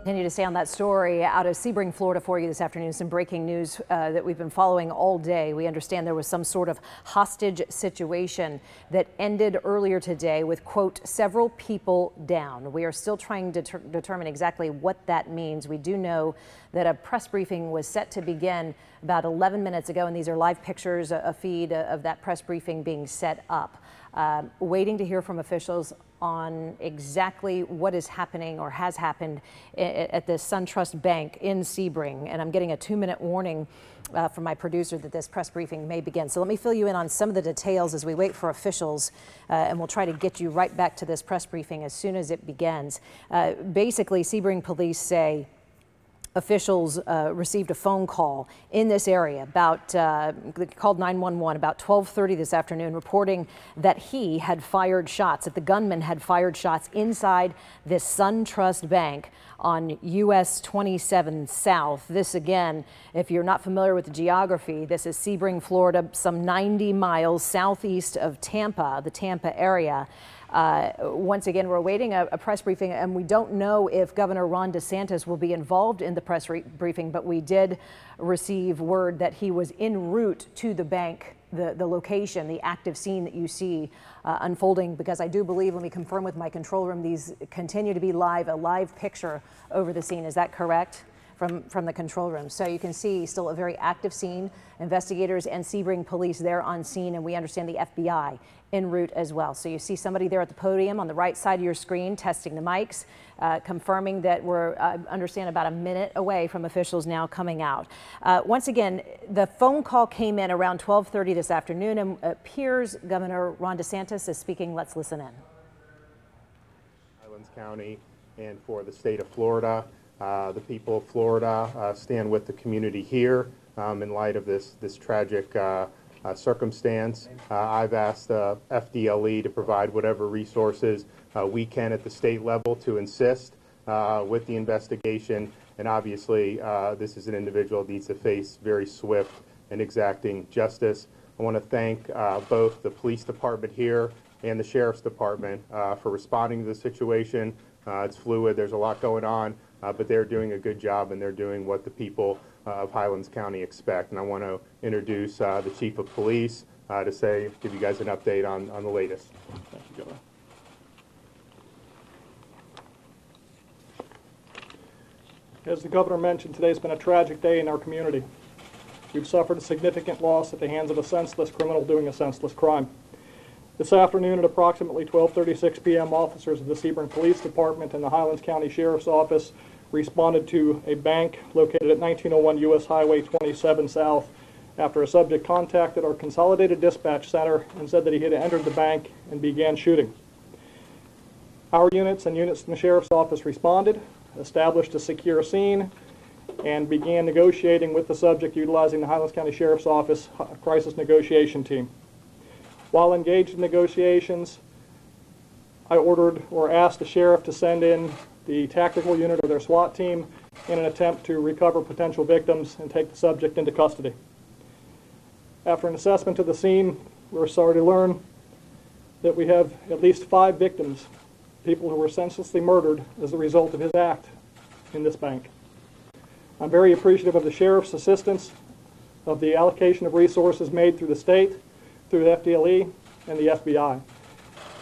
Continue to stay on that story out of Seabring, Florida for you this afternoon. Some breaking news that we've been following all day. We understand there was some sort of hostage situation that ended earlier today with, quote, several people down. We are still trying to determine exactly what that means. We do know that a press briefing was set to begin about 11 minutes ago, and these are live pictures, a feed of that press briefing being set up. Waiting to hear from officials on exactly what is happening or has happened at the SunTrust Bank in Seabring. And I'm getting a 2-minute warning from my producer that this press briefing may begin. So let me fill you in on some of the details as we wait for officials, and we'll try to get you right back to this press briefing as soon as it begins. Basically, Seabring police say officials received a phone call in this area about, called 911 about 12:30 this afternoon, reporting that he had fired shots, that the gunman had fired shots inside this SunTrust Bank on US 27 South. This again, if you're not familiar with the geography, this is Seabring, Florida, some 90 miles southeast of Tampa, the Tampa area. Once again, we're awaiting a press briefing, and we don't know if Governor Ron DeSantis will be involved in the press briefing, but we did receive word that he was en route to the bank, the location, the active scene that you see unfolding, because I do believe, let me confirm with my control room, these continue to be live, a live picture over the scene. Is that correct? From the control room. So you can see still a very active scene, investigators and Seabring police there on scene, and we understand the FBI en route as well. So you see somebody there at the podium on the right side of your screen testing the mics, confirming that we're, I understand, about a minute away from officials now coming out. Once again, the phone call came in around 12:30 this afternoon, and it appears Governor Ron DeSantis is speaking. Let's listen in. Highlands County and for the state of Florida. The people of Florida stand with the community here in light of this tragic circumstance. I've asked FDLE to provide whatever resources we can at the state level to assist with the investigation. And obviously, this is an individual that needs to face very swift and exacting justice. I want to thank both the police department here and the sheriff's department for responding to the situation. It's fluid. There's a lot going on. But they're doing a good job, and they're doing what the people of Highlands County expect. And I want to introduce the Chief of Police to give you guys an update on the latest. Thank you, Governor. As the Governor mentioned, today's been a tragic day in our community. We've suffered a significant loss at the hands of a senseless criminal doing a senseless crime. This afternoon at approximately 12:36 p.m., officers of the Seabring Police Department and the Highlands County Sheriff's Office responded to a bank located at 1901 US Highway 27 South after a subject contacted our Consolidated Dispatch Center and said that he had entered the bank and began shooting. Our units and units in the Sheriff's Office responded, established a secure scene, and began negotiating with the subject utilizing the Highlands County Sheriff's Office crisis negotiation team. While engaged in negotiations, I ordered or asked the sheriff to send in the tactical unit or their SWAT team in an attempt to recover potential victims and take the subject into custody. After an assessment of the scene, we're sorry to learn that we have at least 5 victims, people who were senselessly murdered as a result of his act in this bank. I'm very appreciative of the sheriff's assistance, of the allocation of resources made through the state, through the FDLE and the FBI.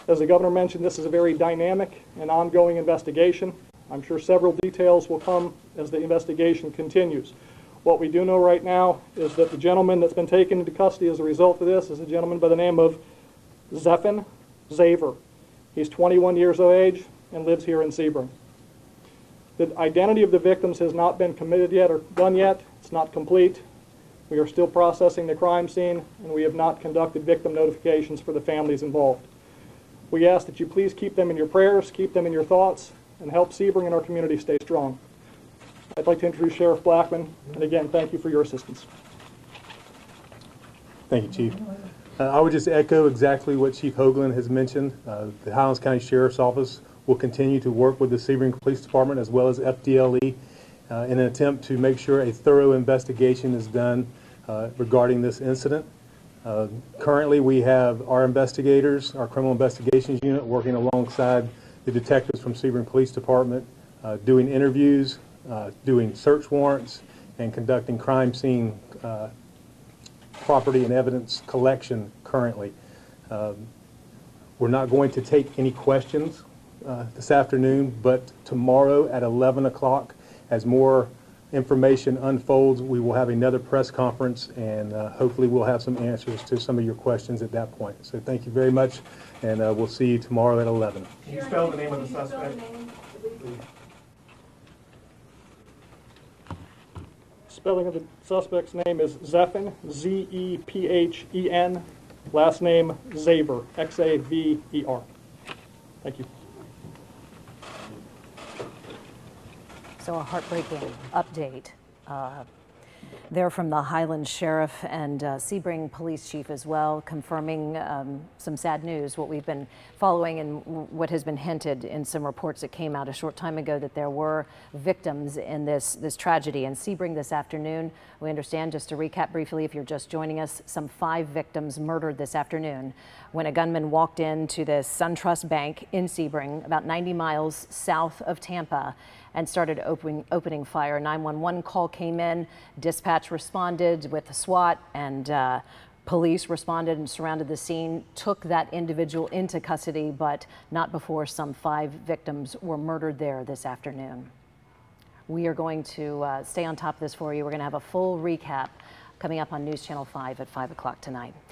As the Governor mentioned, this is a very dynamic and ongoing investigation. I'm sure several details will come as the investigation continues. What we do know right now is that the gentleman that's been taken into custody as a result of this is a gentleman by the name of Zephan Zaver. He's 21 years of age and lives here in Seabring. The identity of the victims has not been committed yet or done yet. It's not complete. We are still processing the crime scene, and we have not conducted victim notifications for the families involved. We ask that you please keep them in your prayers, keep them in your thoughts, and help Seabring and our community stay strong. I'd like to introduce Sheriff Blackman, and again, thank you for your assistance. Thank you, Chief. I would just echo exactly what Chief Hoagland has mentioned. The Highlands County Sheriff's Office will continue to work with the Seabring Police Department as well as FDLE in an attempt to make sure a thorough investigation is done regarding this incident. Currently, we have our investigators, our criminal investigations unit, working alongside the detectives from Seabring Police Department doing interviews, doing search warrants, and conducting crime scene property and evidence collection currently. We're not going to take any questions this afternoon, but tomorrow at 11 o'clock, as more information unfolds, we will have another press conference, and hopefully we'll have some answers to some of your questions at that point. So thank you very much, and we'll see you tomorrow at 11. Can you spell the name of the suspect? Spelling of the suspect's name is Zephen, Z-E-P-H-E-N. Last name Xaver, X-A-V-E-R. Thank you. So a heartbreaking update there from the Highlands Sheriff and Seabring Police Chief as well, confirming some sad news, what we've been following and what has been hinted in some reports that came out a short time ago, that there were victims in this tragedy. In Seabring this afternoon, we understand, just to recap briefly if you're just joining us, some 5 victims murdered this afternoon when a gunman walked into the SunTrust Bank in Seabring, about 90 miles south of Tampa, and started opening fire. A 911 call came in, dispatch responded with SWAT, and police responded and surrounded the scene, took that individual into custody, but not before some 5 victims were murdered there this afternoon. We are going to stay on top of this for you. We're going to have a full recap coming up on News Channel 5 at 5 o'clock tonight.